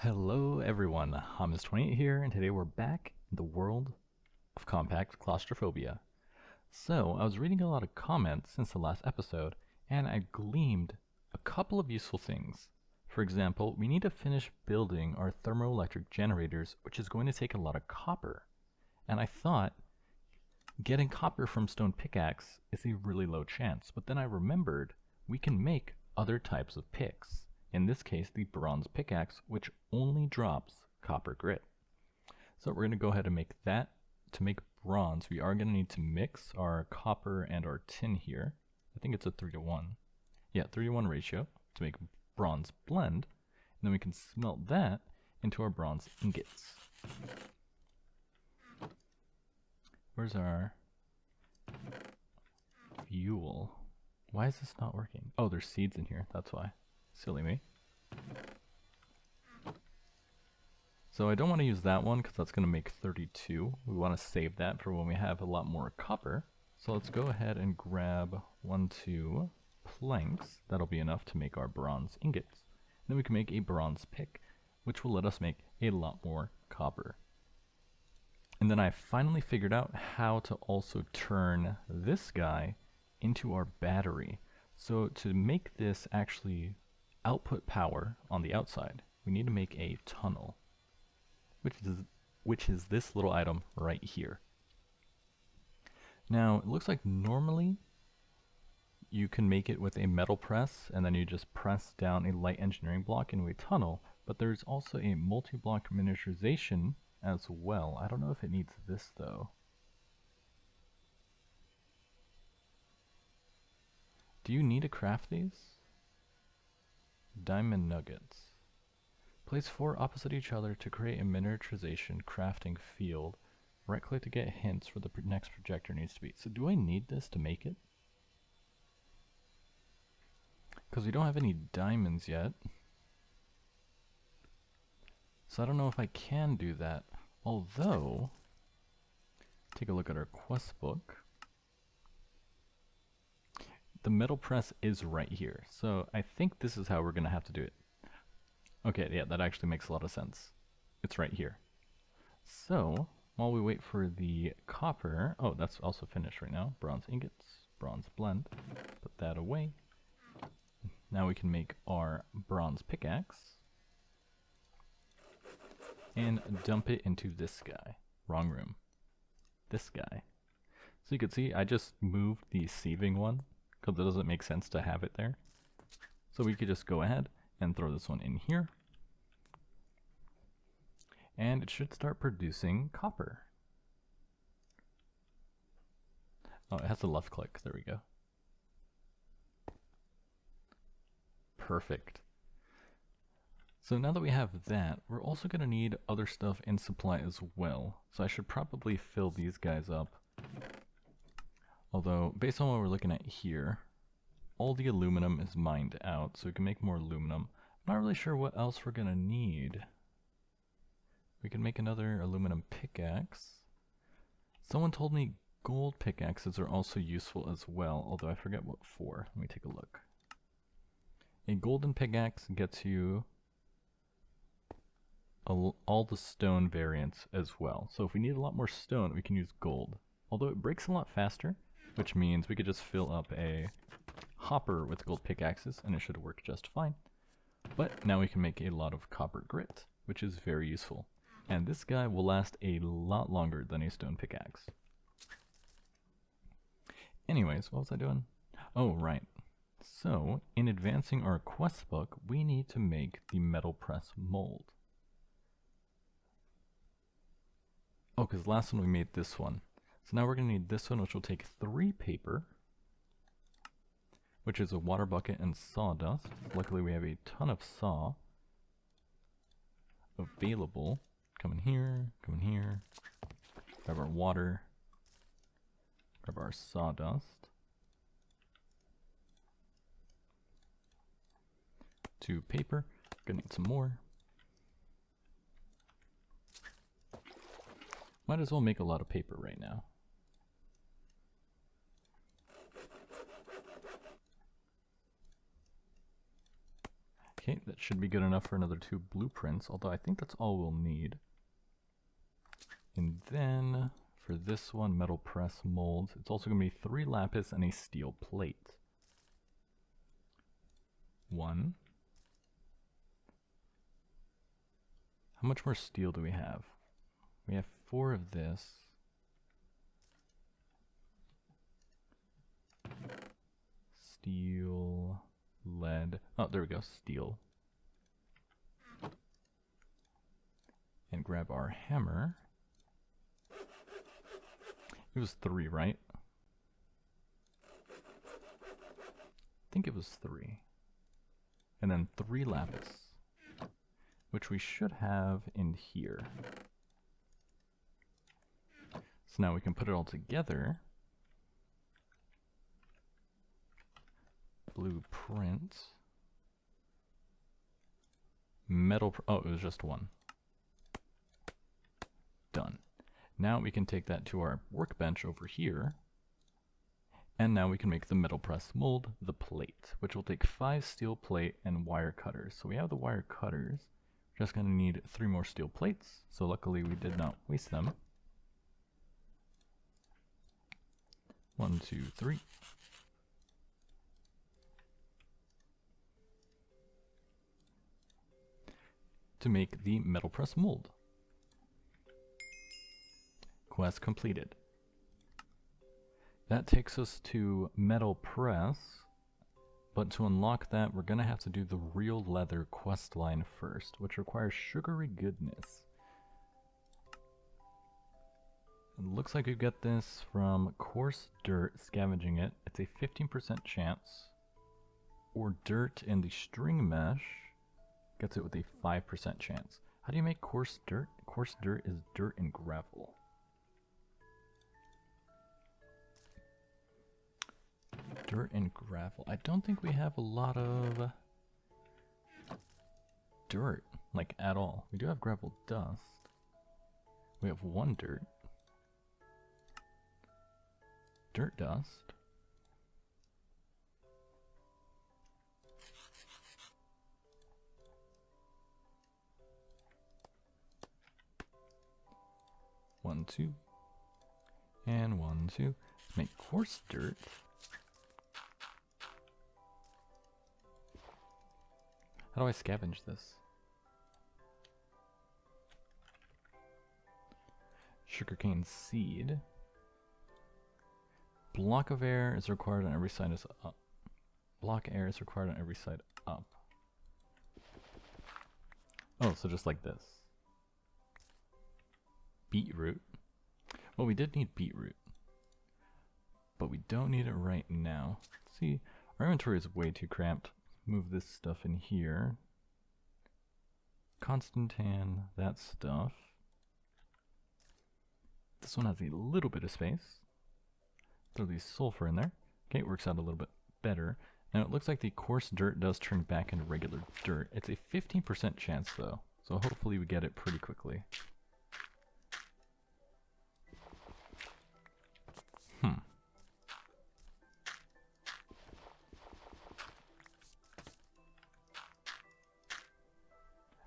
Hello everyone, Hamas28 here, and today we're back in the world of compact claustrophobia. So, I was reading a lot of comments since the last episode, and I gleaned a couple of useful things. For example, we need to finish building our thermoelectric generators, which is going to take a lot of copper. And I thought getting copper from stone pickaxe is a really low chance, but then I remembered we can make other types of picks. In this case, the bronze pickaxe, which only drops copper grit. So we're going to go ahead and make that. To make bronze, we are going to need to mix our copper and our tin here. I think it's a 3-to-1. Yeah, 3-to-1 ratio to make bronze blend. And then we can smelt that into our bronze ingots. Where's our fuel? Why is this not working? Oh, there's seeds in here, that's why. Silly me. So I don't want to use that one because that's going to make 32. We want to save that for when we have a lot more copper. So let's go ahead and grab 2 planks. That'll be enough to make our bronze ingots. Then we can make a bronze pick, which will let us make a lot more copper. And then I finally figured out how to also turn this guy into our battery. So to make this actually output power on the outside, we need to make a tunnel, which is this little item right here. Now, it looks like normally you can make it with a metal press, and then you just press down a light engineering block into a tunnel, but there's also a multi-block miniaturization as well. I don't know if it needs this though. Do you need to craft these? Diamond nuggets. Place 4 opposite each other to create a miniaturization crafting field. Right click to get hints where the next projector needs to be. So do I need this to make it? Because we don't have any diamonds yet. So I don't know if I can do that. Although, take a look at our quest book. The metal press is right here, so I think this is how we're going to have to do it. Okay, yeah, that actually makes a lot of sense. It's right here. So, while we wait for the copper, oh, that's also finished right now. Bronze ingots, bronze blend, put that away. Now we can make our bronze pickaxe and dump it into this guy. Wrong room. This guy. So you can see I just moved the sieving one, because it doesn't make sense to have it there. So we could just go ahead and throw this one in here. And it should start producing copper. Oh, it has a left click. There we go. Perfect. So now that we have that, we're also going to need other stuff in supply as well. So I should probably fill these guys up. Although, based on what we're looking at here, all the aluminum is mined out, so we can make more aluminum. I'm not really sure what else we're going to need. We can make another aluminum pickaxe. Someone told me gold pickaxes are also useful as well, although I forget what for. Let me take a look. A golden pickaxe gets you all the stone variants as well. So if we need a lot more stone, we can use gold. Although it breaks a lot faster, which means we could just fill up a hopper with gold pickaxes and it should work just fine. But now we can make a lot of copper grit, which is very useful. And this guy will last a lot longer than a stone pickaxe. Anyways, what was I doing? Oh, right. So, in advancing our quest book, we need to make the metal press mold. Oh, because last one we made this one. So now we're going to need this one, which will take 3 paper, which is a water bucket and sawdust. Luckily we have a ton of saw available. Come in here, grab our water, grab our sawdust. 2 paper, gonna need some more. Might as well make a lot of paper right now. Okay, that should be good enough for another 2 blueprints, although I think that's all we'll need. And then for this one, metal press molds, it's also going to be 3 lapis and a steel plate. 1. How much more steel do we have? We have 4 of this. Steel, lead. Oh, there we go, steel. And grab our hammer. It was 3, right? I think it was 3. And then 3 lapis, which we should have in here. So now we can put it all together. Blueprint. Oh, it was just 1. Done. Now we can take that to our workbench over here. And now we can make the metal press mold, the plate, which will take 5 steel plate and wire cutters. So we have the wire cutters. We're just going to need 3 more steel plates. So luckily we did not waste them. 1, 2, 3. To make the metal press mold. Quest completed. That takes us to metal press, but to unlock that we're going to have to do the real leather quest line first, which requires sugary goodness. It looks like we get this from coarse dirt, scavenging it. It's a 15% chance. Or dirt in the string mesh gets it with a 5% chance. How do you make coarse dirt? Coarse dirt is dirt and gravel. Dirt and gravel. I don't think we have a lot of dirt, like at all. We do have gravel dust. We have 1 dirt. Dirt dust. One, 2. And 1, 2. Let's make coarse dirt. How do I scavenge this? Sugarcane seed. Block of air is required on every side is up. Block air is required on every side up. Oh, so just like this. Beetroot. Well, we did need beetroot, but we don't need it right now. See, our inventory is way too cramped. Move this stuff in here. Constantan, that stuff. This one has a little bit of space. Throw the sulfur in there. Okay, it works out a little bit better. Now it looks like the coarse dirt does turn back into regular dirt. It's a 15% chance though, so hopefully we get it pretty quickly.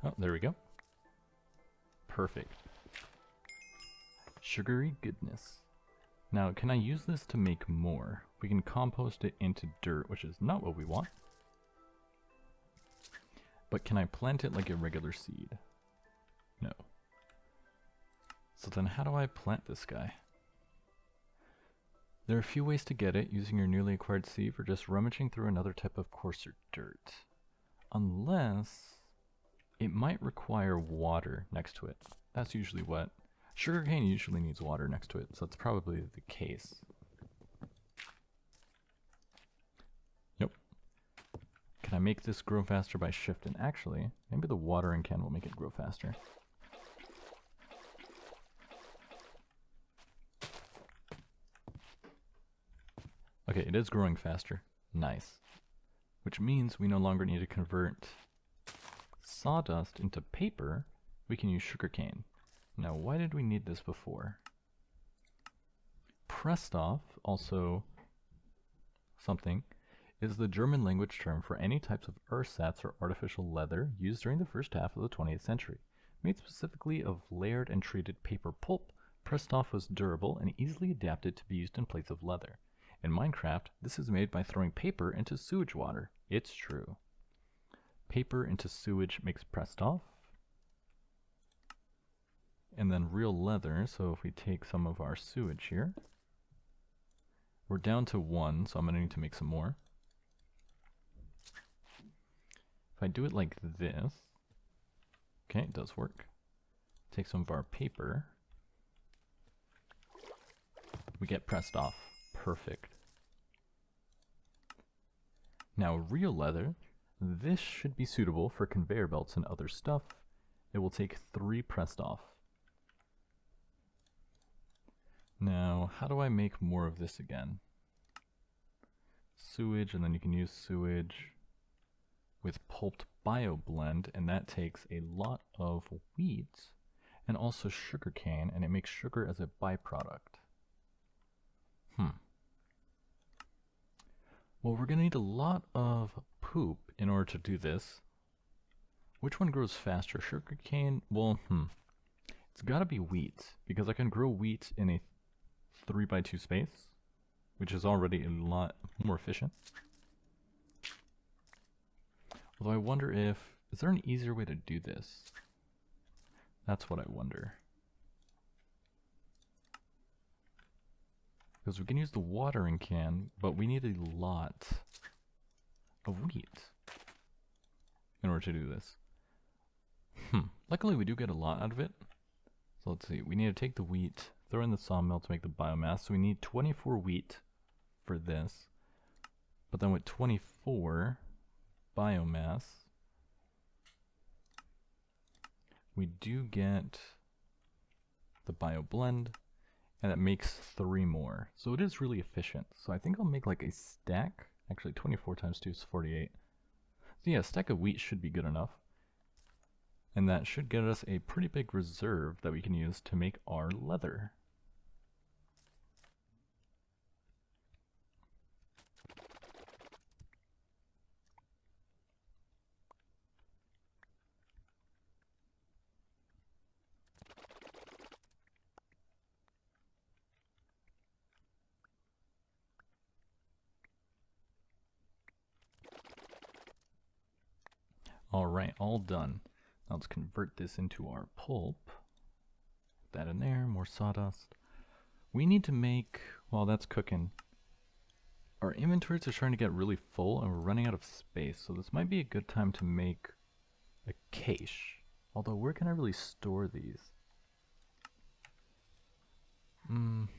Oh, there we go. Perfect. Sugary goodness. Now, can I use this to make more? We can compost it into dirt, which is not what we want. But can I plant it like a regular seed? No. So then how do I plant this guy? There are a few ways to get it, using your newly acquired seed or just rummaging through another type of coarser dirt. Unless it might require water next to it. That's usually what. Sugarcane usually needs water next to it, so that's probably the case. Yep. Can I make this grow faster by shifting? Actually, maybe the watering can will make it grow faster. Okay, it is growing faster. Nice. Which means we no longer need to convert sawdust into paper. We can use sugarcane. Now, why did we need this before? Pressed off, also something. is the German language term for any types of ersatz or artificial leather used during the first half of the 20th century. Made specifically of layered and treated paper pulp, pressed off was durable and easily adapted to be used in place of leather. In Minecraft, this is made by throwing paper into sewage water. It's true. Paper into sewage makes pressed off. And then real leather, so if we take some of our sewage here, we're down to 1, so I'm going to need to make some more. If I do it like this, okay, it does work. Take some of our paper. We get pressed off. Perfect. Now real leather, this should be suitable for conveyor belts and other stuff. It will take 3 pressed off. Now, how do I make more of this again? Sewage, and then you can use sewage with pulped bioblend, and that takes a lot of wheat and also sugarcane, and it makes sugar as a byproduct. Well, we're going to need a lot of poop in order to do this. Which one grows faster? Sugarcane? Well, it's got to be wheat, because I can grow wheat in a 3x2 space, which is already a lot more efficient. Although I wonder if, is there an easier way to do this? That's what I wonder. Because we can use the watering can, but we need a lot of wheat in order to do this. Luckily we do get a lot out of it. So let's see, we need to take the wheat, throw in the sawmill to make the biomass. So we need 24 wheat for this. But then with 24 biomass, we do get the bioblend, and it makes 3 more. So it is really efficient. So I think I'll make like a stack. Actually, 24 times 2 is 48. So yeah, a stack of wheat should be good enough. And that should get us a pretty big reserve that we can use to make our leather. Alright, all done. Now let's convert this into our pulp. Put that in there, more sawdust. We need to make, while that's cooking, our inventories are starting to get really full and we're running out of space. So this might be a good time to make a cache. Although where can I really store these? Let's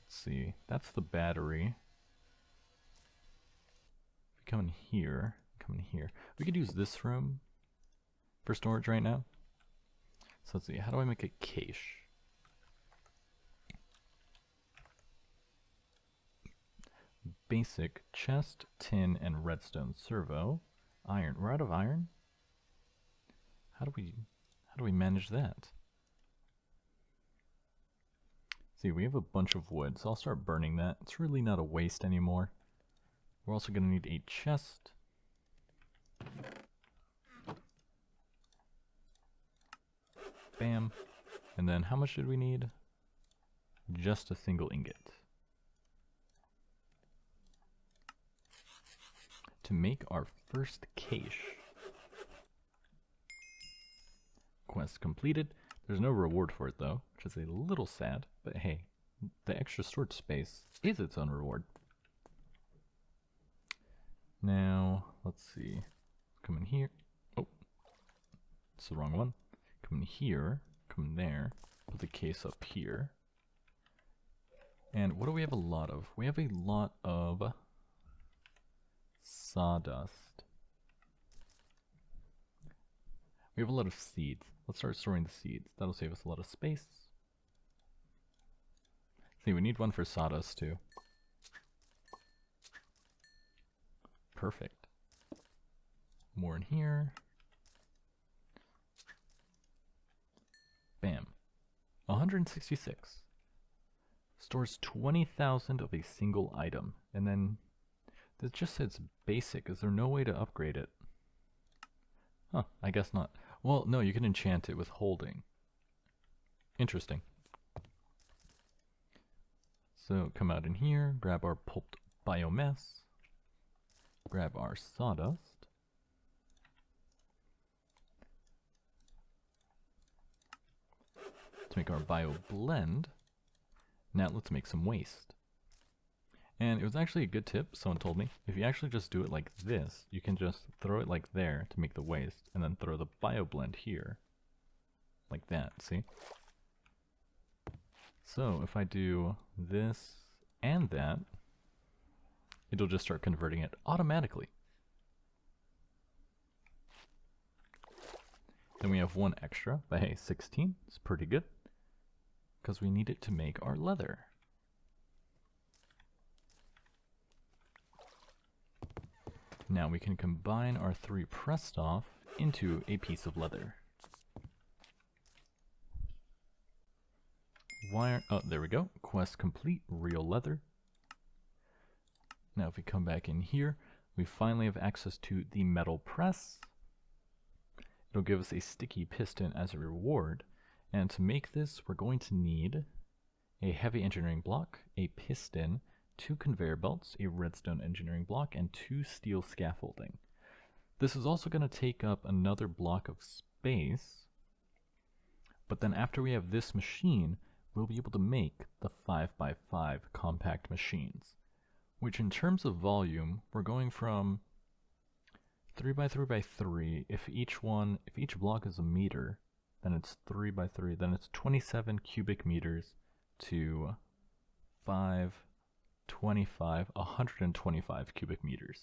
see, that's the battery. If we come in here, we could use this room for storage right now. So let's see, how do I make a cache? Basic chest, tin, and redstone servo. Iron. We're out of iron? How do we manage that? See, we have a bunch of wood, so I'll start burning that. It's really not a waste anymore. We're also going to need a chest. Bam. And then how much did we need? Just a single ingot. To make our first cache. Quest completed. There's no reward for it though, which is a little sad, but hey, the extra storage space is its own reward. Now, let's see. Come in here. Oh, it's the wrong one. Come in here, come in there, put the case up here. And what do we have a lot of? We have a lot of sawdust. We have a lot of seeds. Let's start storing the seeds. That'll save us a lot of space. See, we need one for sawdust too. Perfect. More in here. Bam. 166. Stores 20,000 of a single item. And then It just says basic. Is there no way to upgrade it? Huh, I guess not. Well, no, you can enchant it with holding. Interesting. So come out in here, grab our pulped biomass, grab our sawdust, to make our bio blend. Now let's make some waste. And it was actually a good tip, someone told me. If you actually just do it like this, you can just throw it like there to make the waste, and then throw the bio blend here. Like that, see? So if I do this and that, it'll just start converting it automatically. Then we have one extra, but hey, 16 is pretty good, because we need it to make our leather. Now we can combine our 3 pressed off into a piece of leather. Wire, oh, there we go. Quest complete, real leather. Now if we come back in here, we finally have access to the metal press. It'll give us a sticky piston as a reward. And to make this, we're going to need a heavy engineering block, a piston, 2 conveyor belts, a redstone engineering block, and 2 steel scaffolding. This is also going to take up another block of space. But then after we have this machine, we'll be able to make the 5x5 compact machines, which in terms of volume, we're going from 3x3x3. If each block is a meter, then it's 3x3, then it's 27 cubic meters to 5, 25, 125 cubic meters,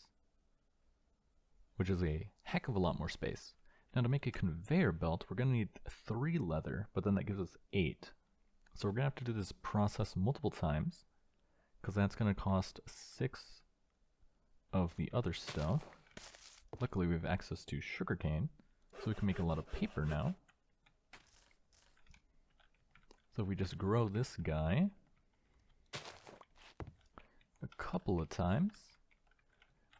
which is a heck of a lot more space. Now to make a conveyor belt, we're going to need 3 leather, but then that gives us 8. So we're going to have to do this process multiple times, because that's going to cost 6 of the other stuff. Luckily we have access to sugarcane, so we can make a lot of paper now. So if we just grow this guy a couple of times,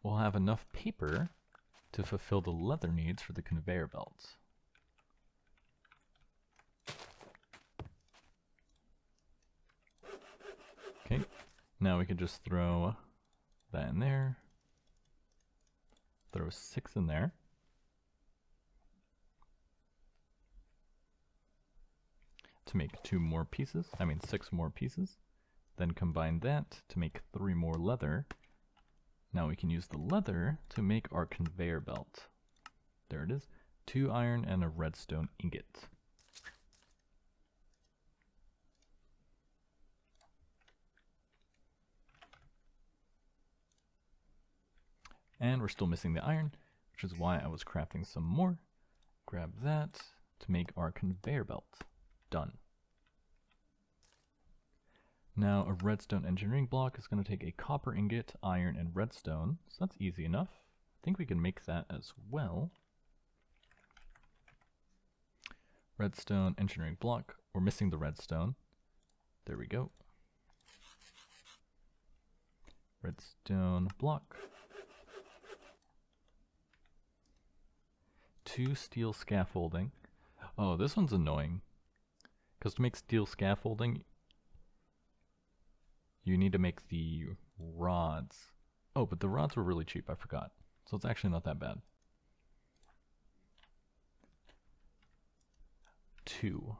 we'll have enough paper to fulfill the leather needs for the conveyor belts. Okay, now we can just throw that in there, throw 6 in there, to make 6 more pieces, then combine that to make 3 more leather. Now we can use the leather to make our conveyor belt. There it is, 2 iron and a redstone ingot. And we're still missing the iron, which is why I was crafting some more. Grab that to make our conveyor belt. Done. Now a redstone engineering block is going to take a copper ingot, iron, and redstone, so that's easy enough. I think we can make that as well. Redstone engineering block. We're missing the redstone. There we go. Redstone block. 2 steel scaffolding. Oh, this one's annoying, because to make steel scaffolding, you need to make the rods. Oh, but the rods were really cheap, I forgot. So it's actually not that bad. 2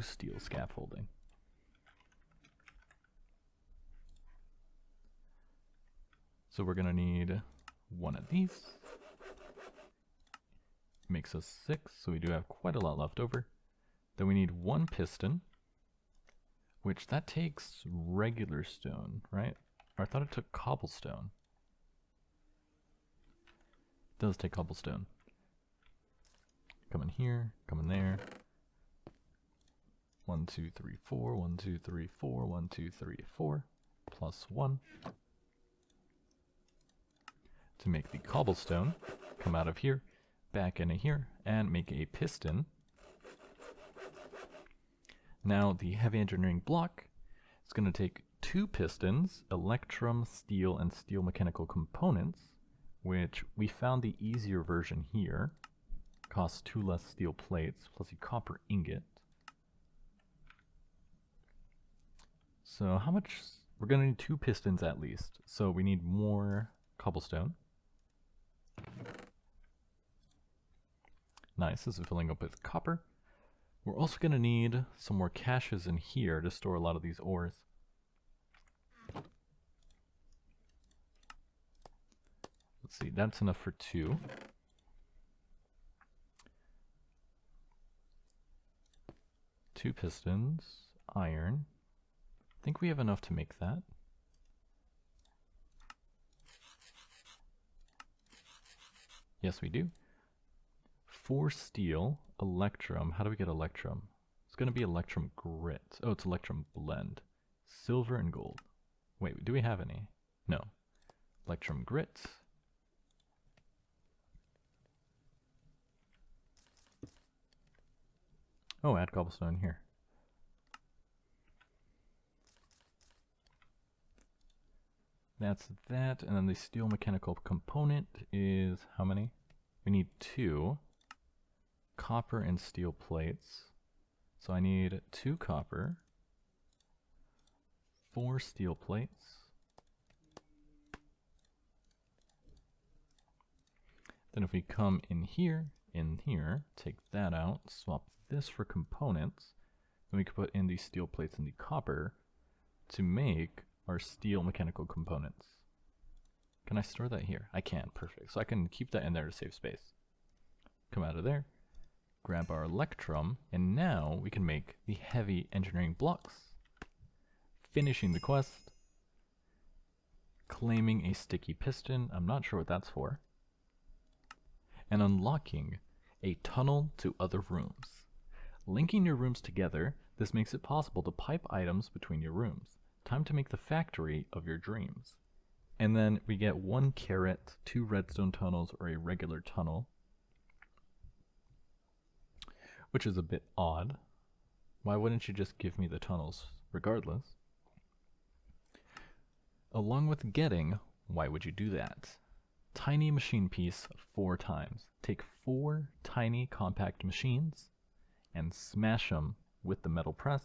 steel scaffolding. So we're gonna need 1 of these. Makes us 6, so we do have quite a lot left over. Then we need 1 piston, which that takes regular stone, right? Or I thought it took cobblestone. It does take cobblestone. Come in here, come in there. 1, 2, 3, 4, 1, 2, 3, 4, 1, 2, 3, 4, plus 1. To make the cobblestone, come out of here, back into here, and make a piston. Now the heavy engineering block is going to take 2 pistons, electrum, steel, and steel mechanical components, which we found the easier version here. Costs 2 less steel plates, plus a copper ingot. So how much? We're going to need 2 pistons at least, so we need more cobblestone. Nice, this is filling up with copper. We're also going to need some more caches in here to store a lot of these ores. Let's see, that's enough for 2. Two pistons, iron. I think we have enough to make that. Yes, we do. 4 steel, electrum. How do we get electrum? It's going to be electrum grit. Oh, it's electrum blend. Silver and gold. Wait, do we have any? No. Electrum grit. Oh, add cobblestone here. That's that, and then the steel mechanical component is how many? We need 2 copper and steel plates. So I need 2 copper, 4 steel plates, then if we come in here, take that out, swap this for components, then we can put in the steel plates and the copper to make our steel mechanical components. Can I store that here? I can, perfect. So I can keep that in there to save space. Come out of there, grab our electrum, and now we can make the heavy engineering blocks. Finishing the quest, claiming a sticky piston, I'm not sure what that's for, and unlocking a tunnel to other rooms. Linking your rooms together, this makes it possible to pipe items between your rooms. Time to make the factory of your dreams. And then we get 1 carrot, 2 redstone tunnels, or a regular tunnel, which is a bit odd. Why wouldn't you just give me the tunnels regardless? Along with getting, why would you do that? Tiny machine piece 4 times. Take 4 tiny compact machines and smash them with the metal press,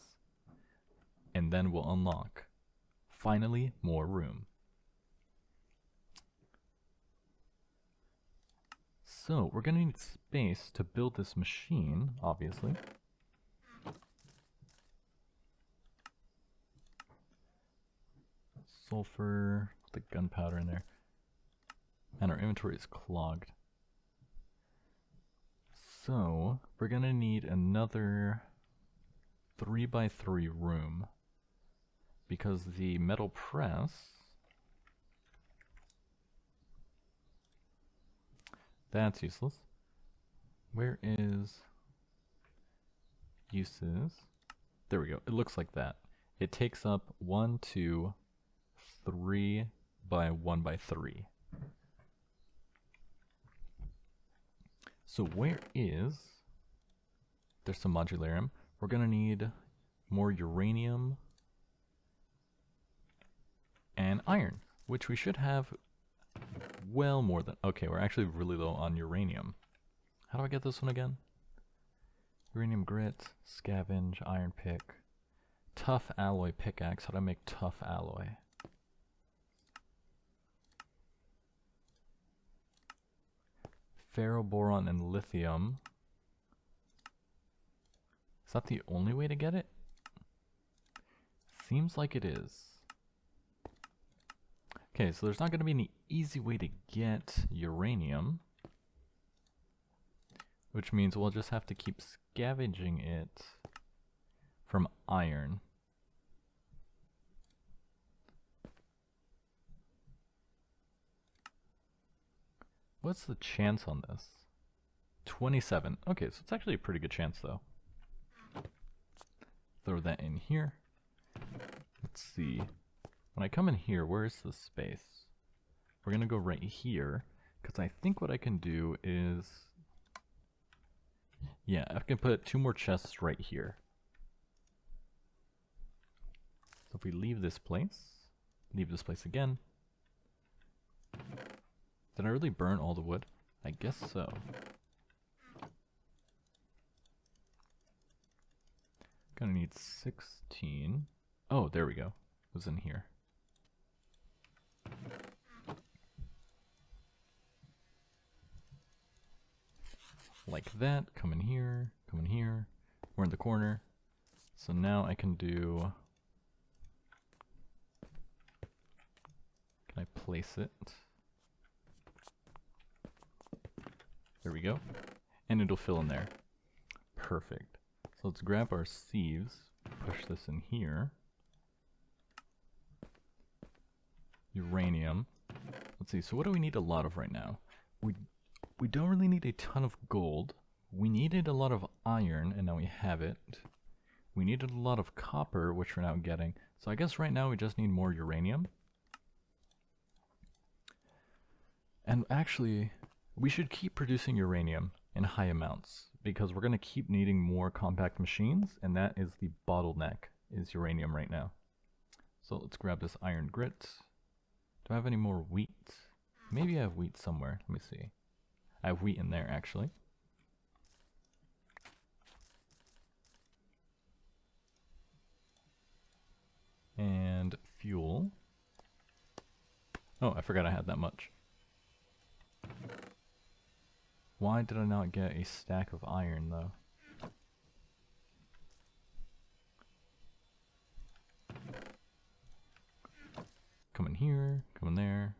and then we'll unlock, finally, more room. So we're going to need space to build this machine, obviously. Sulfur, put the gunpowder in there. And our inventory is clogged. So we're going to need another 3x3 room, because the metal press, that's useless. Where is uses? There we go. It looks like that. It takes up 1, 2, 3 by 1 by 3. So where is, there's some modularium. We're going to need more uranium and iron, which we should have well more than, okay, we're actually really low on uranium. How do I get this one again? Uranium grit, scavenge, iron pick, tough alloy pickaxe. How do I make tough alloy? Ferroboron and lithium. Is that the only way to get it? Seems like it is. Okay, so there's not going to be any easy way to get uranium, which means we'll just have to keep scavenging it from iron. What's the chance on this? 27. Okay, so it's actually a pretty good chance though. Throw that in here. Let's see. When I come in here, where's the space? We're gonna go right here, because I think what I can do is, yeah, I can put 2 more chests right here. So if we leave this place again. Did I really burn all the wood? I guess so. Gonna need 16. Oh, there we go. It was in here. Like that. Come in here. Come in here. We're in the corner. So now I can do... Can I place it? There we go. And it'll fill in there. Perfect. So let's grab our sieves, push this in here. Uranium. Let's see, so what do we need a lot of right now? We don't really need a ton of gold. We needed a lot of iron, and now we have it. We needed a lot of copper, which we're now getting. So I guess right now we just need more uranium. And actually, we should keep producing uranium in high amounts, because we're going to keep needing more compact machines, and that is the bottleneck, is uranium right now. So let's grab this iron grit. Do I have any more wheat? Maybe I have wheat somewhere. Let me see. I have wheat in there, actually. And fuel. Oh, I forgot I had that much. Why did I not get a stack of iron, though? Come in here, come in there.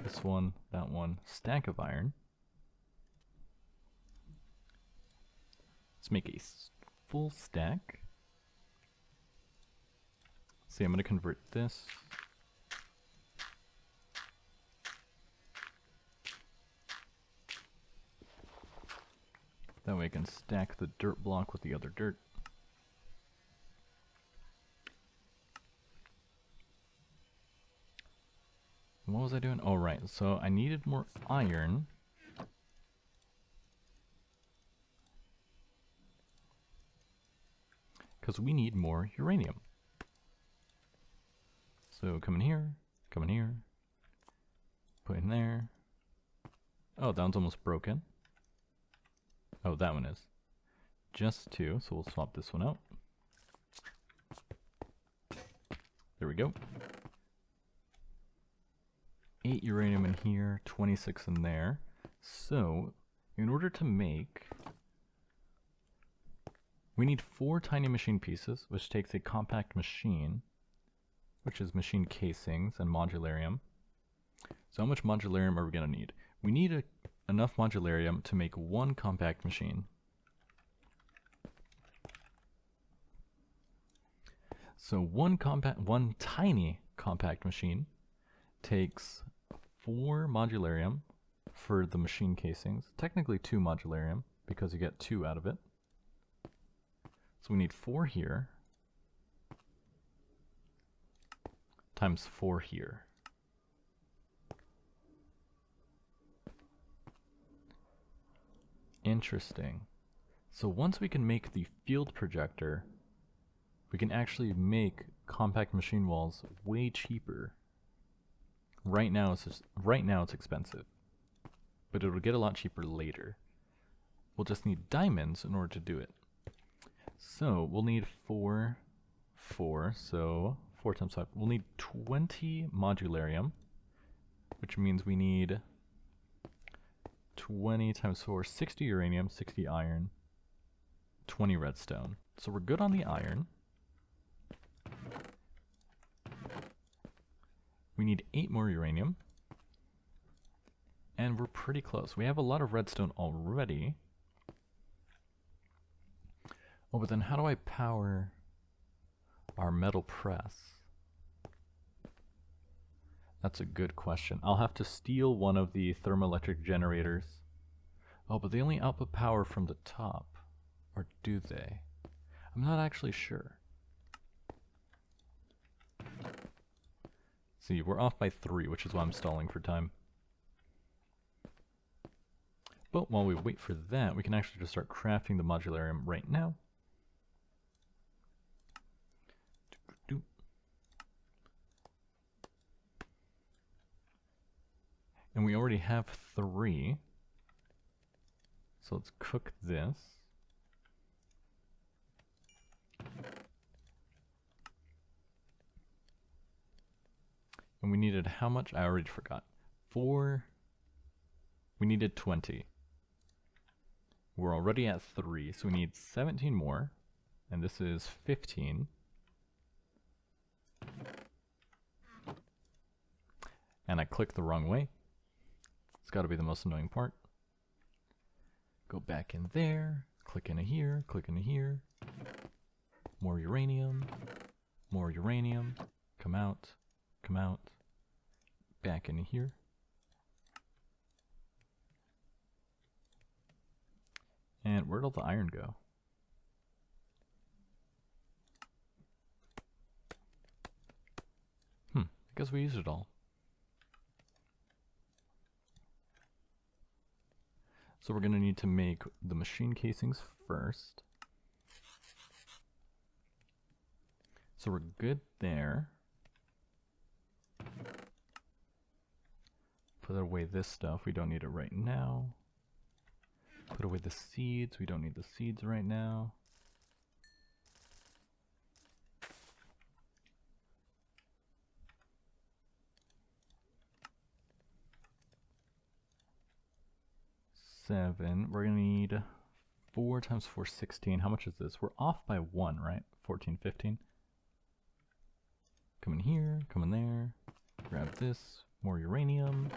This one, that one. Stack of iron. Let's make a full stack. See, I'm going to convert this. That way I can stack the dirt block with the other dirt. And what was I doing? Oh, right. So I needed more iron. Because we need more uranium. So come in here, put in there. Oh, that one's almost broken. Oh, that one is. Just two, so we'll swap this one out. There we go. 8 uranium in here, 26 in there. So, in order to make... We need 4 tiny machine pieces, which takes a compact machine, which is machine casings and modularium. So how much modularium are we going to need? We need enough modularium to make 1 compact machine. So one tiny compact machine takes 4 modularium for the machine casings. Technically 2 modularium, because you get 2 out of it. So we need 4 here, times 4 here. Interesting. So once we can make the field projector, we can actually make compact machine walls way cheaper. Right now it's expensive, but it'll get a lot cheaper later. We'll just need diamonds in order to do it. So we'll need 4, so 4 times 5. We'll need 20 modularium, which means we need 20 times 4, 60 uranium, 60 iron, 20 redstone. So we're good on the iron. We need 8 more uranium. And we're pretty close. We have a lot of redstone already. Oh, but then how do I power our metal press? That's a good question. I'll have to steal one of the thermoelectric generators. Oh, but they only output power from the top. Or do they? I'm not actually sure. See, we're off by 3, which is why I'm stalling for time. But while we wait for that, we can actually just start crafting the modularium right now. And we already have 3. So let's cook this. And we needed how much? I already forgot. 4. We needed 20. We're already at 3, so we need 17 more. And this is 15. And I clicked the wrong way. It's got to be the most annoying part. Go back in there, click into here, click into here. More uranium, come out, back into here. And where'd all the iron go? I guess we used it all. So we're going to need to make the machine casings first. So we're good there. Put away this stuff, we don't need it right now. Put away the seeds, we don't need the seeds right now. We're gonna need 4 times 4, 16. How much is this? We're off by 1, right? 14, 15. Come in here, come in there. Grab this, more uranium,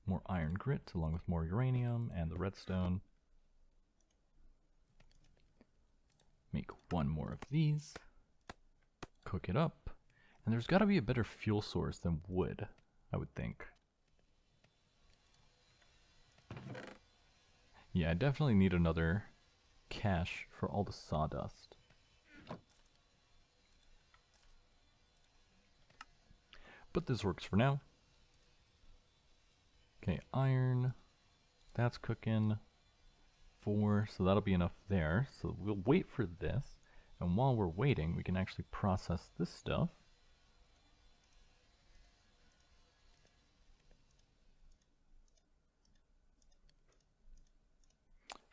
more iron grit along with more uranium and the redstone. Make 1 more of these. Cook it up. And there's gotta be a better fuel source than wood, I would think. Yeah, I definitely need another cache for all the sawdust. But this works for now. Okay, iron. That's cooking. 4, so that'll be enough there. So we'll wait for this. And while we're waiting, we can actually process this stuff.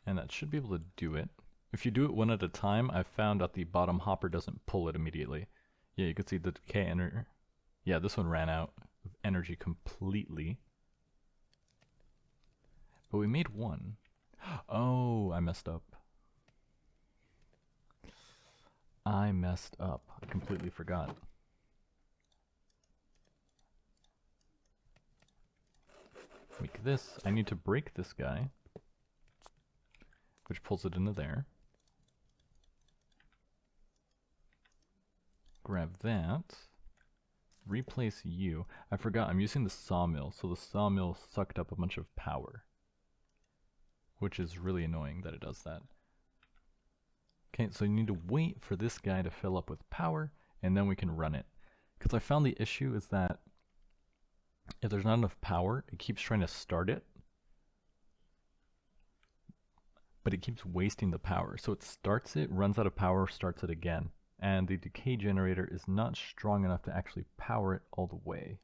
And that should be able to do it. If you do it one at a time, I've found that the bottom hopper doesn't pull it immediately. Yeah, you can see the decay energy. Yeah, this one ran out of energy completely. But we made 1. Oh, I messed up. I completely forgot. Make this. I need to break this guy, which pulls it into there. Grab that. Replace you. I forgot, I'm using the sawmill, so the sawmill sucked up a bunch of power. Which is really annoying that it does that. Okay, so you need to wait for this guy to fill up with power, and then we can run it. Because I found the issue is that if there's not enough power, it keeps trying to start it. But it keeps wasting the power. So it starts it, runs out of power, starts it again. And the decay generator is not strong enough to actually power it all the way.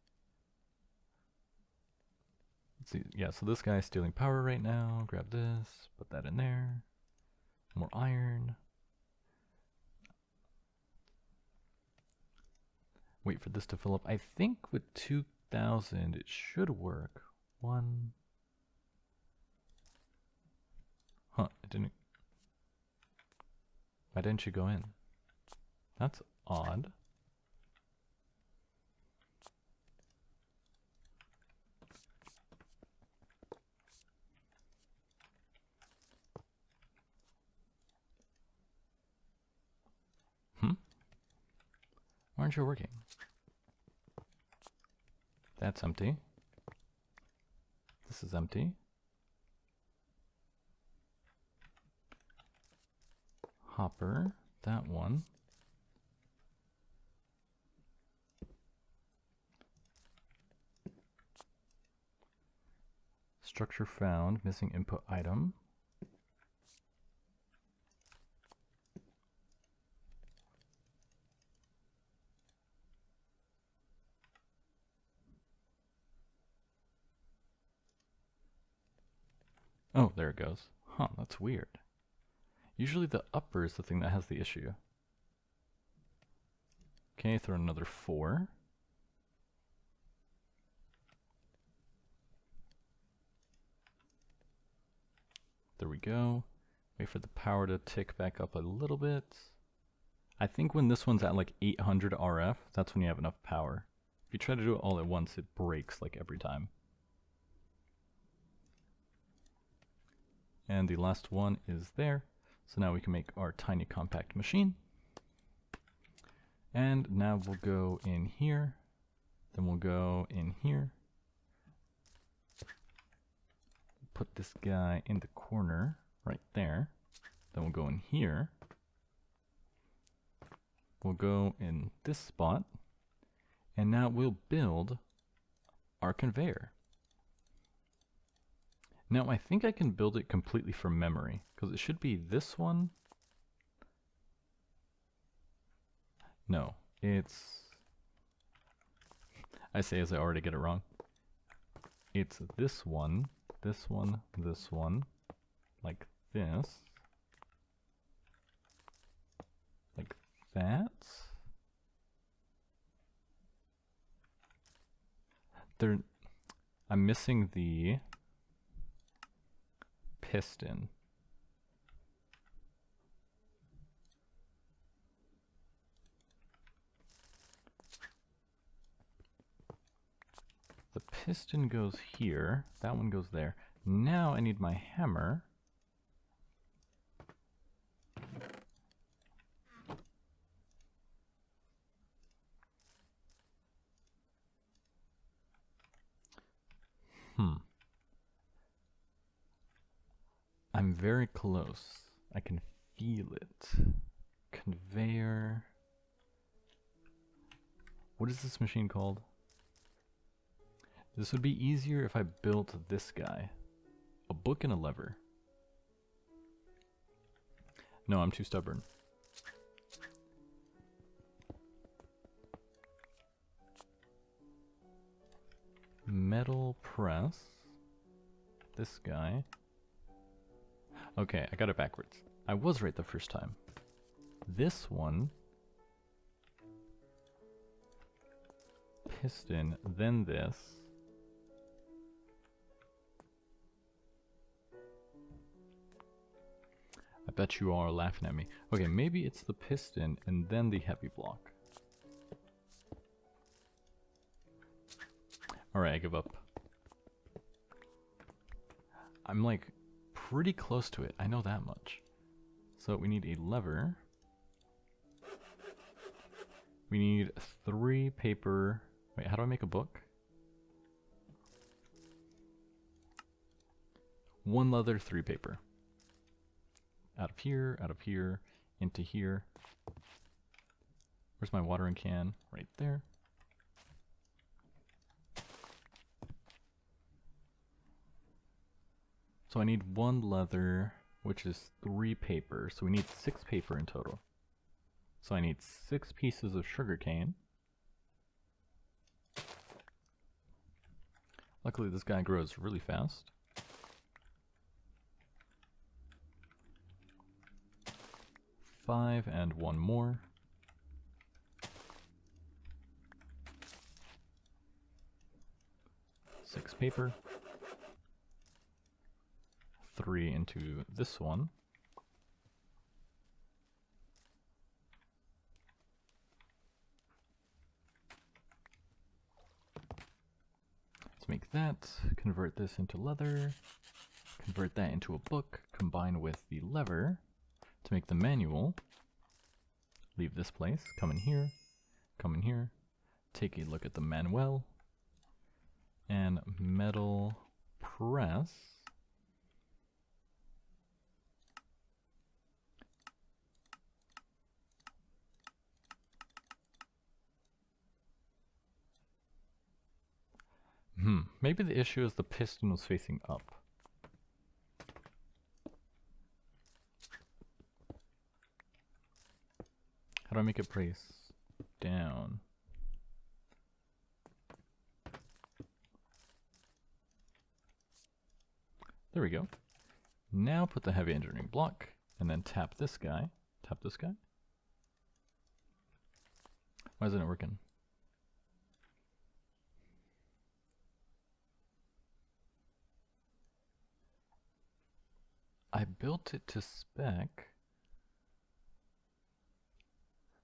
Let's see, yeah, so this guy's stealing power right now. Grab this, put that in there. More iron. Wait for this to fill up. I think with 2,000 it should work. 1. Huh, it didn't. Why didn't you go in? That's odd. Why aren't you working? That's empty. This is empty. Hopper, that one. Structure found, missing input item. Oh, there it goes. Huh, that's weird. Usually the upper is the thing that has the issue. Okay, throw another 4. There we go. Wait for the power to tick back up a little bit. I think when this one's at like 800 RF, that's when you have enough power. If you try to do it all at once, it breaks like every time. And the last one is there. So now we can make our tiny compact machine. And now we'll go in here. Then we'll go in here. Put this guy in the corner right there. Then we'll go in here. We'll go in this spot. And now we'll build our conveyor. Now I think I can build it completely from memory, because it should be this one. No, it's... I say as I already get it wrong. It's this one, this one, this one, like this. Like that. I'm missing the piston. The piston goes here, that one goes there. Now I need my hammer. I'm very close. I can feel it. Conveyor. What is this machine called? This would be easier if I built this guy. A book and a lever. No, I'm too stubborn. Metal press. This guy. Okay, I got it backwards. I was right the first time. This one. Piston, then this. I bet you all are laughing at me. Okay, maybe it's the piston and then the heavy block. Alright, I give up. I'm like pretty close to it. I know that much. So we need a lever. We need 3 paper. Wait, how do I make a book? 1 leather, 3 paper. Out of here, into here. Where's my watering can? Right there. So I need 1 leather, which is 3 paper. So we need 6 paper in total. So I need 6 pieces of sugarcane. Luckily this guy grows really fast. Five and 1 more. Six paper. 3 into this one. Let's make that, convert this into leather, convert that into a book, combine with the lever to make the manual. Leave this place, come in here, take a look at the manual, and metal press. Maybe the issue is the piston was facing up. How do I make it face down? There we go. Now put the heavy engineering block, and then tap this guy. Tap this guy. Why isn't it working? I built it to spec.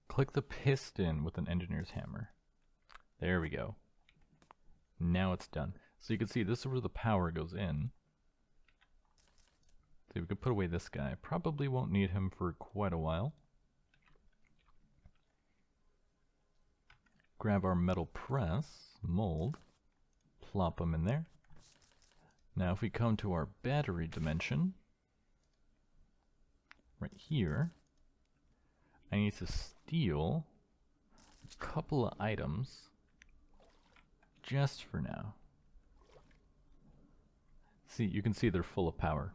Click the piston with an engineer's hammer. There we go. Now it's done. So you can see this is where the power goes in. So we could put away this guy. Probably won't need him for quite a while. Grab our metal press, mold, plop them in there. Now if we come to our battery dimension, right here, I need to steal a couple of items just for now. See, you can see they're full of power.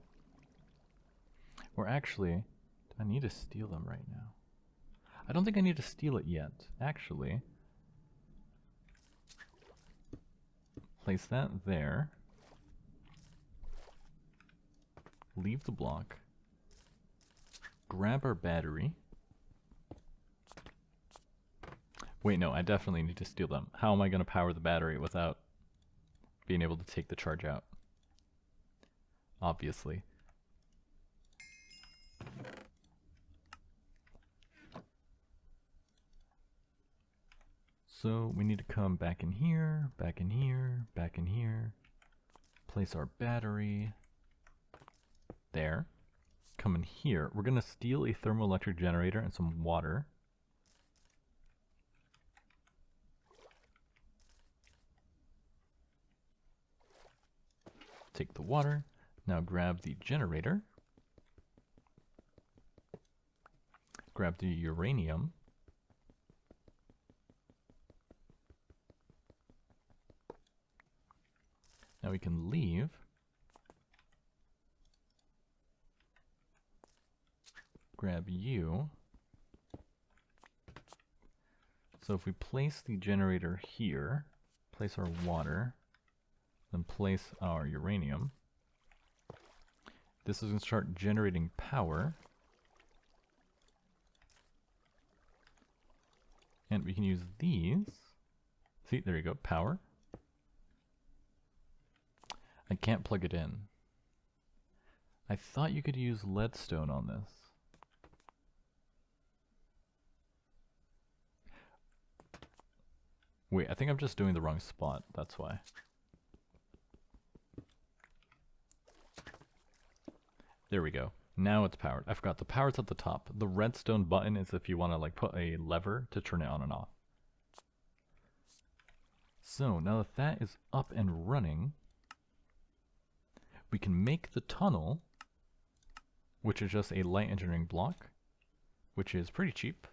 Or actually, do I need to steal them right now? I don't think I need to steal it yet. Actually, place that there. Leave the block. Grab our battery. Wait, no, I definitely need to steal them. How am I going to power the battery without being able to take the charge out? Obviously. So we need to come back in here, back in here, back in here. Place our battery there. Come in here. We're going to steal a thermoelectric generator and some water. Take the water. Now grab the generator. Grab the uranium. Now we can leave. Grab you. So if we place the generator here, place our water, then place our uranium, this is going to start generating power. And we can use these. See, there you go, power. I can't plug it in. I thought you could use leadstone on this. Wait, I think I'm just doing the wrong spot, that's why. There we go. Now it's powered. I forgot, the power's at the top. The redstone button is if you want to like put a lever to turn it on and off. So now that that is up and running, we can make the tunnel, which is just a light engineering block, which is pretty cheap.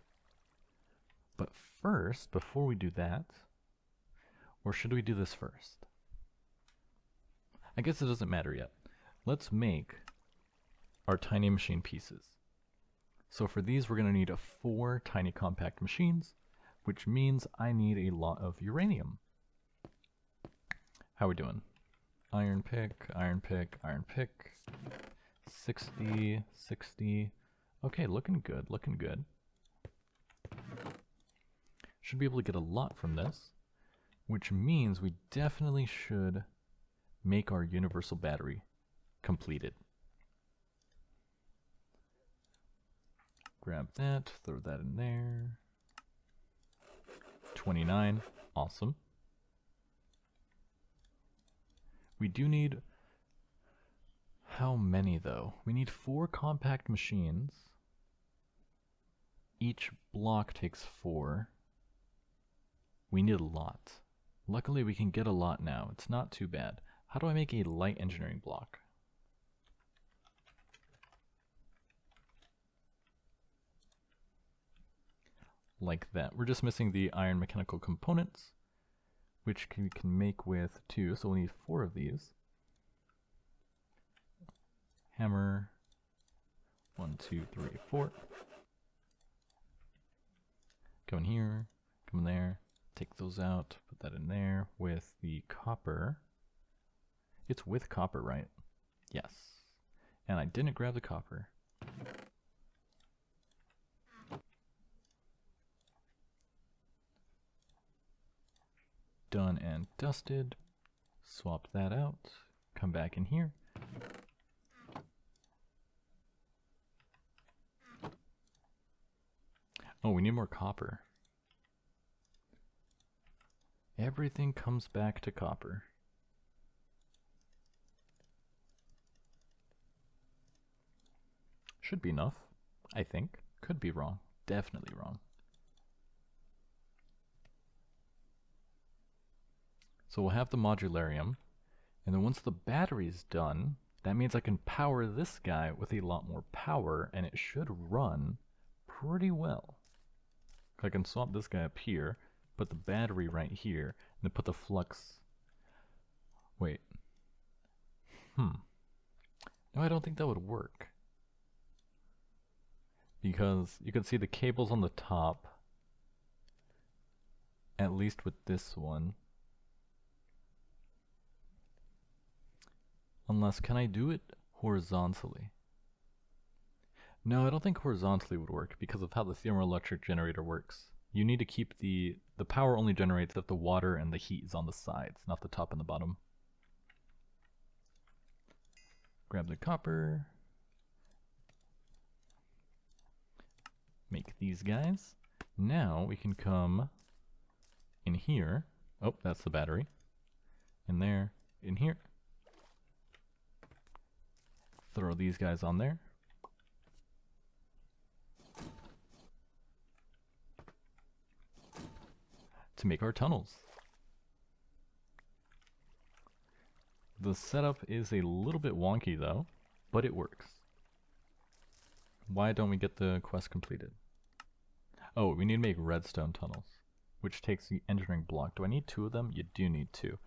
But first, before we do that, or should we do this first? I guess it doesn't matter yet. Let's make our tiny machine pieces. So for these, we're going to need 4 tiny compact machines, which means I need a lot of uranium. How are we doing? Iron pick, iron pick, iron pick. 60, 60. Okay, looking good, looking good. Should be able to get a lot from this, which means we definitely should make our universal battery completed. Grab that, throw that in there. 29, awesome. We do need, how many though? We need 4 compact machines. Each block takes 4. We need a lot. Luckily we can get a lot now. It's not too bad. How do I make a light engineering block? Like that. We're just missing the iron mechanical components, which we can make with 2, so we'll need 4 of these. Hammer, 1, 2, 3, 4. Go in here, come in there, take those out, put that in there with the copper. It's with copper, right? Yes. And I didn't grab the copper. Done and dusted. Swap that out. Come back in here. Oh, we need more copper. Everything comes back to copper. Should be enough, I think. Could be wrong. Definitely wrong. So we'll have the modularium, and then once the battery's done, that means I can power this guy with a lot more power, and it should run pretty well. I can swap this guy up here, put the battery right here, and then put the flux. Wait. No, I don't think that would work. Because you can see the cables on the top, at least with this one. Unless, can I do it horizontally? No, I don't think horizontally would work because of how the thermoelectric generator works. You need to keep the power only generates if the water and the heat is on the sides, not the top and the bottom. Grab the copper. Make these guys. Now we can come in here. Oh, that's the battery. In there, in here. Throw these guys on there. To make our tunnels. The setup is a little bit wonky though, but it works. Why don't we get the quest completed? Oh, we need to make redstone tunnels, which takes the engineering block. Do I need 2 of them? You do need 2.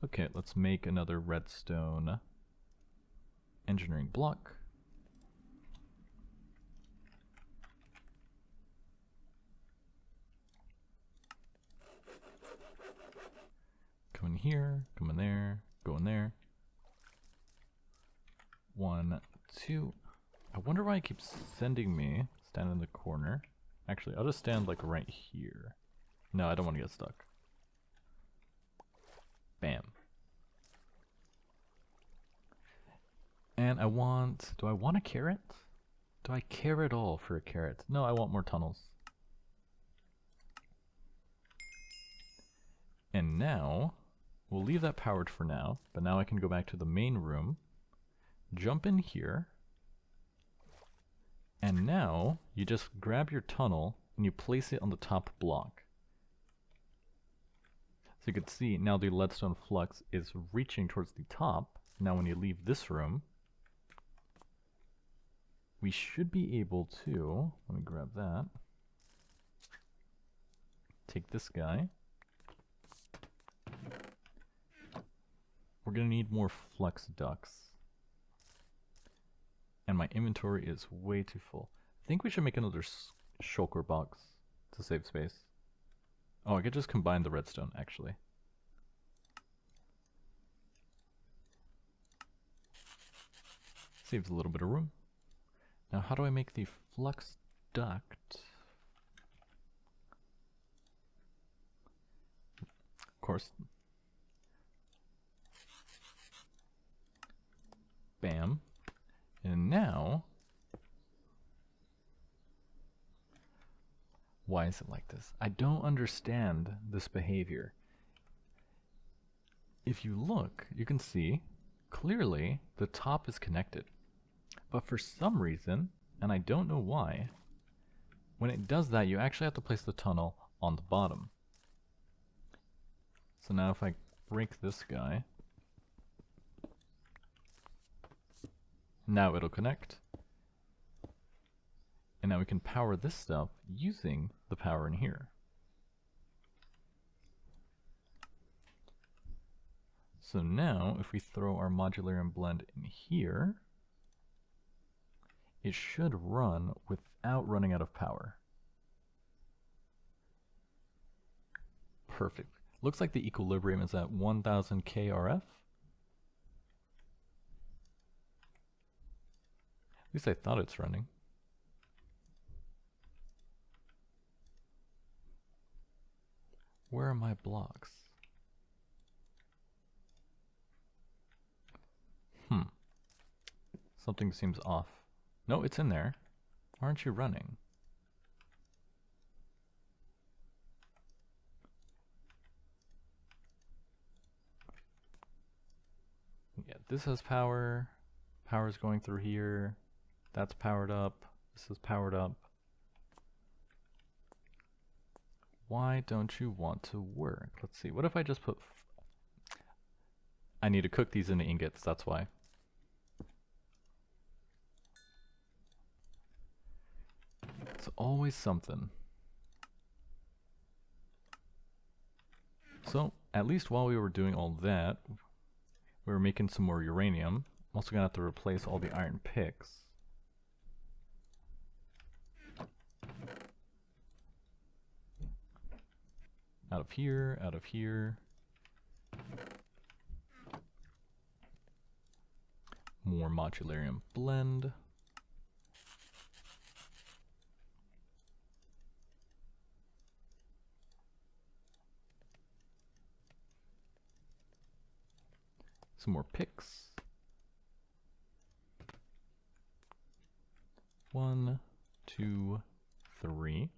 Okay, let's make another redstone engineering block. Come in here, come in there, go in there. 1, 2. I wonder why it keeps sending me. Stand in the corner. Actually, I'll just stand like right here. No, I don't want to get stuck. Bam. And I want... Do I want a carrot? Do I care at all for a carrot? No, I want more tunnels. And now, we'll leave that powered for now, but now I can go back to the main room, jump in here, and now you just grab your tunnel and you place it on the top block. So you can see now the leadstone flux is reaching towards the top. Now when you leave this room, we should be able to, let me grab that, take this guy. We're going to need more flux ducts. And my inventory is way too full. I think we should make another shulker box to save space. Oh, I could just combine the redstone, actually. Saves a little bit of room. Now, how do I make the flux duct? Of course. Bam. And now, why is it like this? I don't understand this behavior. If you look, you can see clearly the top is connected. But for some reason, and I don't know why, when it does that, you actually have to place the tunnel on the bottom. So now if I break this guy, now it'll connect. And now we can power this stuff using the power in here. So now, if we throw our modularium blend in here, it should run without running out of power. Perfect. Looks like the equilibrium is at 1000 KRF. At least I thought it's running. Where are my blocks? Something seems off. No, it's in there. Why aren't you running? Yeah, this has power. Power's going through here. That's powered up. This is powered up. Why don't you want to work? Let's see. What if I just put... I need to cook these into ingots, that's why. It's always something. So, at least while we were doing all that, we were making some more uranium. I'm also gonna have to replace all the iron picks. Out of here, out of here. More modularium blend. Some more picks. 1, 2, 3.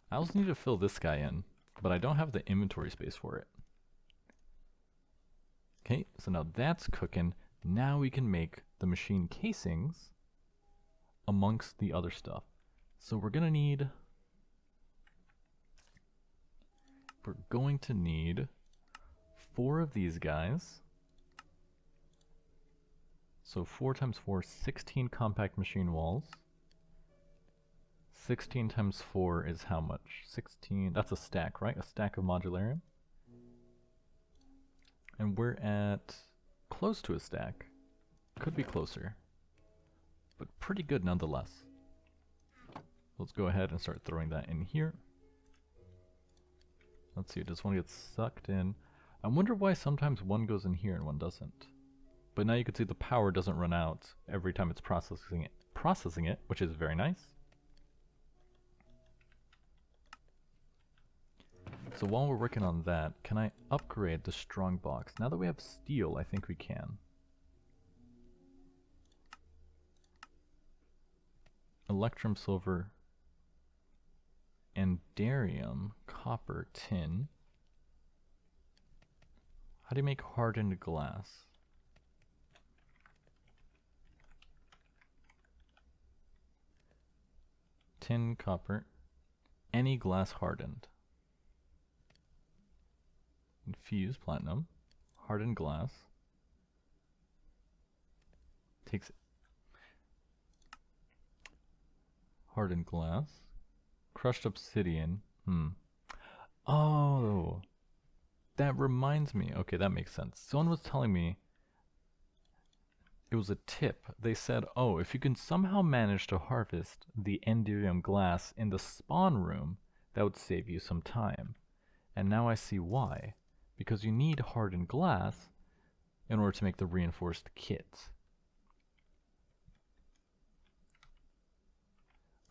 I also need to fill this guy in, but I don't have the inventory space for it. Okay, so now that's cooking. Now we can make the machine casings amongst the other stuff. So we're going to need 4 of these guys. So 4 times 4, 16 compact machine walls. 16 times 4 is how much? 16, that's a stack, right? A stack of modularium. And we're at close to a stack. Could be closer. But pretty good nonetheless. Let's go ahead and start throwing that in here. Let's see, does one get sucked in? I wonder why sometimes one goes in here and one doesn't. But now you can see the power doesn't run out every time it's processing it, which is very nice. So while we're working on that, can I upgrade the strong box? Now that we have steel, I think we can. Electrum, silver, andarium, copper, tin. How do you make hardened glass? Tin, copper, any glass hardened. Infused platinum, hardened glass. Takes hardened glass, crushed obsidian. Oh, that reminds me. Okay, that makes sense. Someone was telling me it was a tip. They said, oh, if you can somehow manage to harvest the andarium glass in the spawn room, that would save you some time. And now I see why. Because you need hardened glass in order to make the reinforced kits.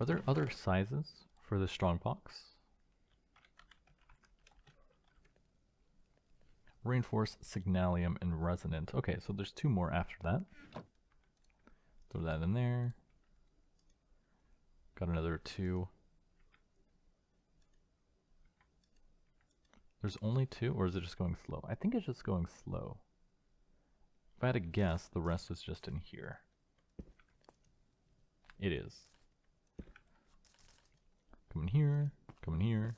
Are there other sizes for the strongbox? Reinforced signalium and resonant. Okay, so there's 2 more after that. Throw that in there. Got another 2. There's only 2, or is it just going slow? I think it's just going slow. If I had to guess, the rest is just in here. It is. Come in here, come in here.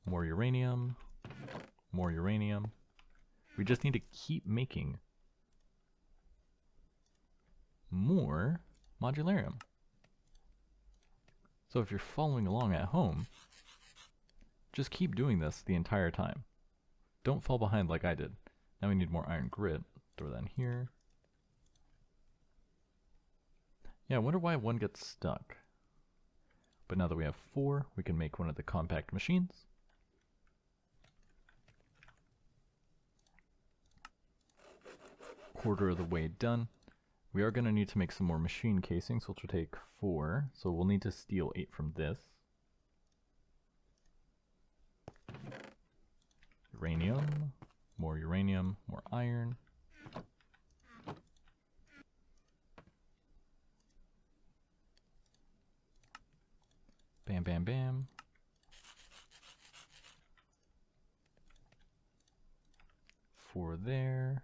More uranium, more uranium. We just need to keep making more modularium. So if you're following along at home, just keep doing this the entire time. Don't fall behind like I did. Now we need more iron grit. Throw that in here. Yeah, I wonder why one gets stuck. But now that we have 4, we can make one of the compact machines. Quarter of the way done. We are going to need to make some more machine casings, which will take 4. So we'll need to steal 8 from this. Uranium, more iron. Bam, bam, bam. For there.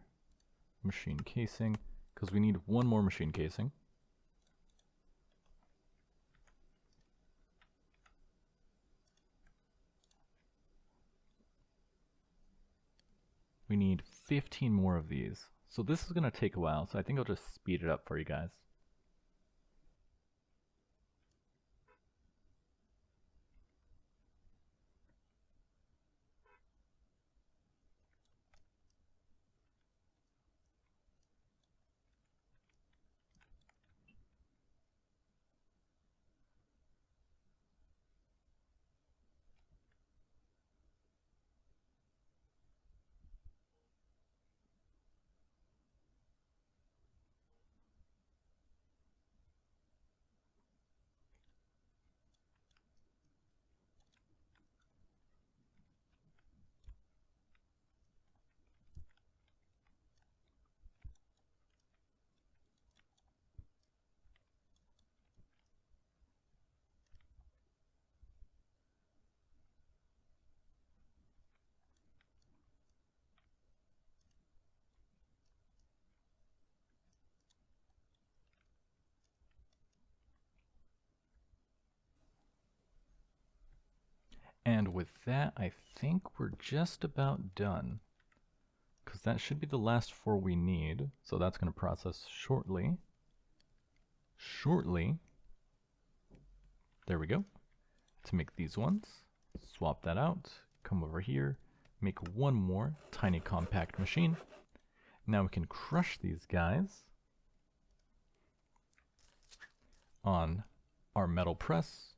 Machine casing, because we need 1 more machine casing. We need 15 more of these. So this is going to take a while, so I think I'll just speed it up for you guys. And with that, I think we're just about done. Because that should be the last 4 we need. So that's going to process shortly. There we go. To make these ones. Swap that out. Come over here. Make 1 more tiny compact machine. Now we can crush these guys on our metal press.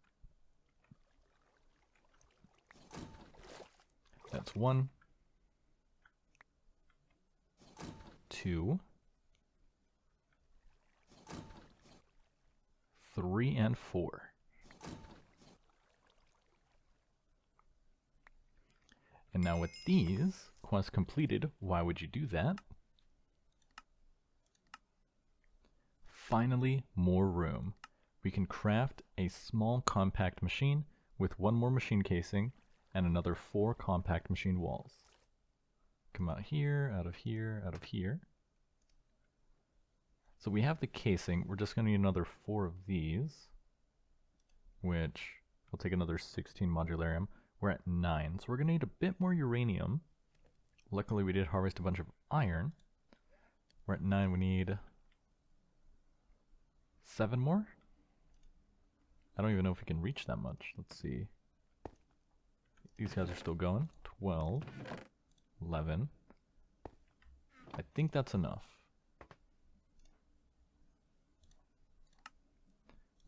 That's 1, 2, 3, and 4. And now with these, quest completed, why would you do that? Finally, more room. We can craft a small compact machine with 1 more machine casing and another 4 compact machine walls. Come out here, out of here, out of here. So we have the casing. We're just going to need another 4 of these, which will take another 16 modularium. We're at 9, so we're going to need a bit more uranium. Luckily we did harvest a bunch of iron. We're at 9, we need 7 more? I don't even know if we can reach that much. Let's see. These guys are still going. 12, 11. I think that's enough.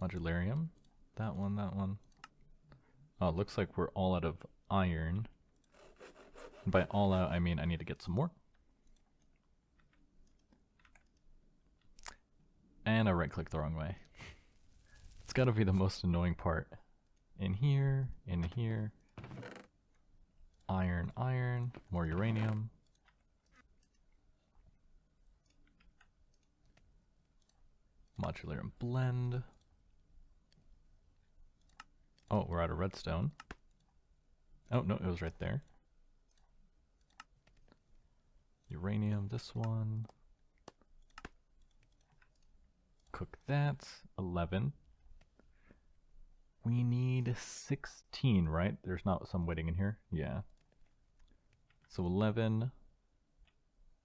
Modularium. That one, that one. Oh, it looks like we're all out of iron. And by all out, I mean I need to get some more. And I right-clicked the wrong way. It's gotta be the most annoying part. In here, iron, iron, more uranium. Modularium blend. Oh, we're out of redstone. Oh, no, it was right there. Uranium, this one. Cook that. 11. We need 16, right? There's not some waiting in here? Yeah. So 11,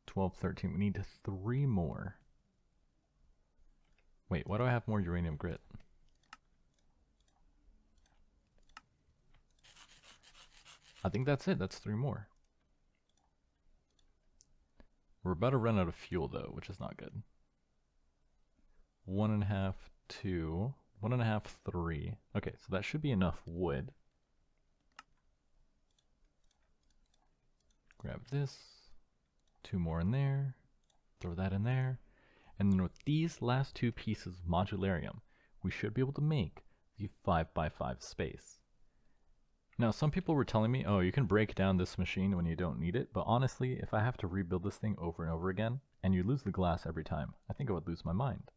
12, 13. We need 3 more. Wait, why do I have more uranium grit? I think that's it. That's 3 more. We're about to run out of fuel, though, which is not good. 1.5, 2, 1.5, 3. Okay, so that should be enough wood. Grab this. 2 more in there. Throw that in there. And then with these last two pieces of modularium, we should be able to make the 5x5 space. Now, some people were telling me, oh, you can break down this machine when you don't need it, but honestly, if I have to rebuild this thing over and over again, and you lose the glass every time, I think I would lose my mind.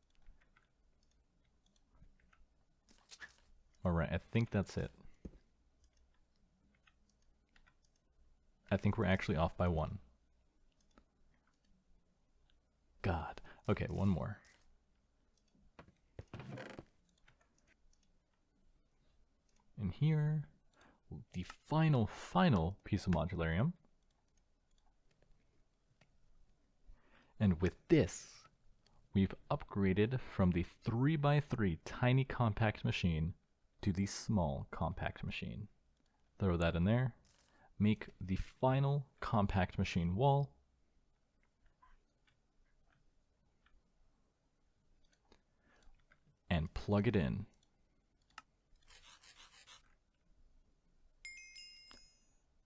Alright, I think that's it. I think we're actually off by 1. God. Okay, one more. And here, the final piece of modularium. And with this, we've upgraded from the 3x3 tiny compact machine to the small compact machine. Throw that in there. Make the final compact machine wall. And plug it in.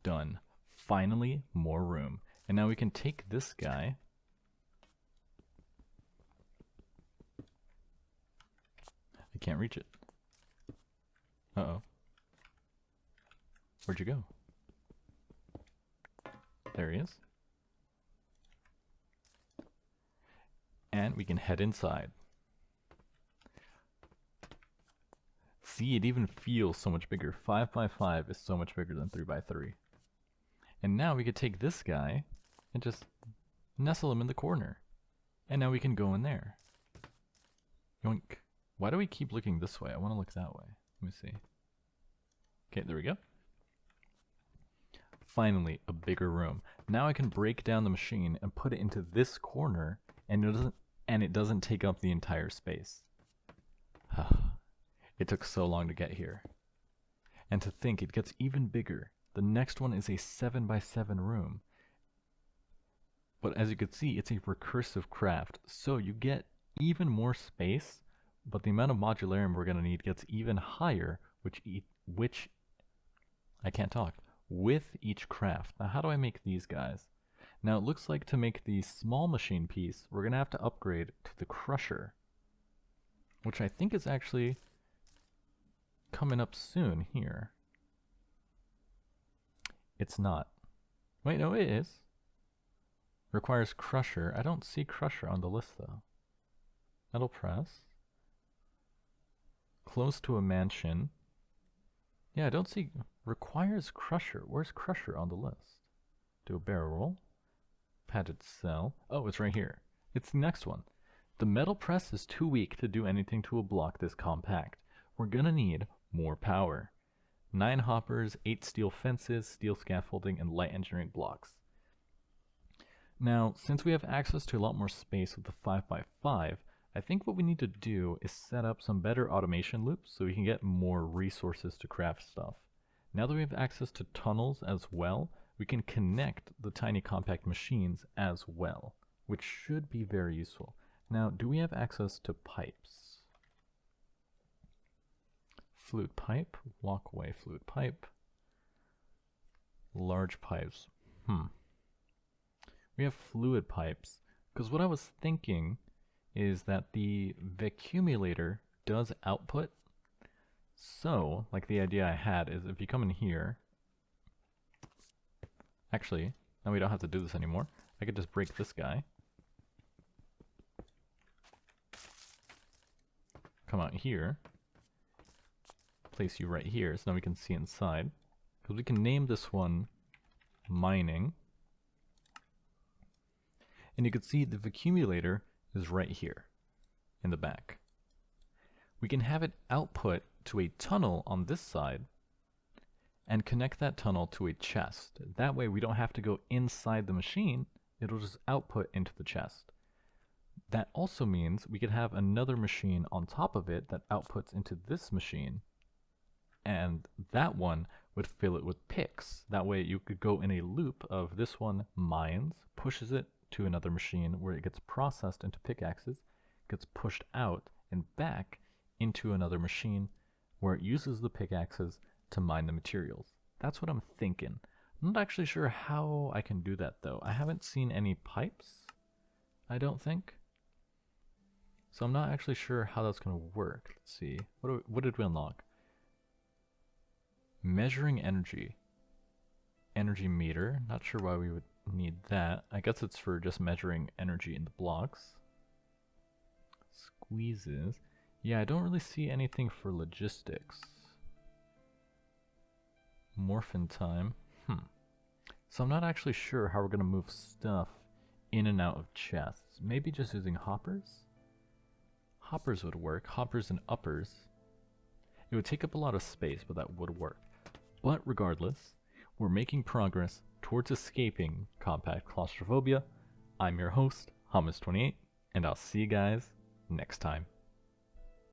Done. Finally, more room. And now we can take this guy. I can't reach it. Uh-oh. Where'd you go? There he is. And we can head inside. See, it even feels so much bigger. 5x5 is so much bigger than 3x3. And now we could take this guy and just nestle him in the corner. And now we can go in there. Yoink. Why do we keep looking this way? I want to look that way. Let me see. Okay, there we go. Finally, a bigger room. Now I can break down the machine and put it into this corner, and it doesn't take up the entire space. It took so long to get here. And to think it gets even bigger. The next one is a 7x7 room. But as you can see, it's a recursive craft, so you get even more space, but the amount of modularium we're going to need gets even higher, which I can't talk, with each craft. Now how do I make these guys? Now it looks like to make the small machine piece, we're going to have to upgrade to the crusher, which I think is actually coming up soon here. It's not. Wait, no, it is. Requires crusher. I don't see crusher on the list though. Metal press. Close to a mansion. Yeah, I don't see. Requires crusher. Where's crusher on the list? Do a barrel roll. Padded cell. Oh, it's right here. It's the next one. The metal press is too weak to do anything to a block this compact. We're gonna need more power. 9 hoppers, 8 steel fences, steel scaffolding, and light engineering blocks. Now, since we have access to a lot more space with the 5x5, I think what we need to do is set up some better automation loops so we can get more resources to craft stuff. Now that we have access to tunnels as well, we can connect the tiny compact machines as well, which should be very useful. Now, do we have access to pipes? Fluid pipe, walkway fluid pipe, large pipes. We have fluid pipes, because what I was thinking is that the vacuumulator does output. So, like the idea I had is if you come in here, actually, now we don't have to do this anymore. I could just break this guy. Come out here. Place you right here so now we can see inside. Because we can name this one mining. And you can see the vacuumulator is right here in the back. We can have it output to a tunnel on this side and connect that tunnel to a chest. That way we don't have to go inside the machine, it'll just output into the chest. That also means we could have another machine on top of it that outputs into this machine, and that one would fill it with picks. That way you could go in a loop of this one mines, pushes it to another machine where it gets processed into pickaxes, gets pushed out and back into another machine where it uses the pickaxes to mine the materials. That's what I'm thinking. I'm not actually sure how I can do that though. I haven't seen any pipes, I don't think. So I'm not actually sure how that's going to work. Let's see. What did we unlock? Measuring energy. Energy meter. Not sure why we would need that. I guess it's for just measuring energy in the blocks. Squeezes. Yeah, I don't really see anything for logistics. Morphin time. So I'm not actually sure how we're going to move stuff in and out of chests. Maybe just using hoppers? Hoppers would work. Hoppers and uppers. It would take up a lot of space, but that would work. But regardless, we're making progress towards escaping compact claustrophobia. I'm your host, Hummus28, and I'll see you guys next time.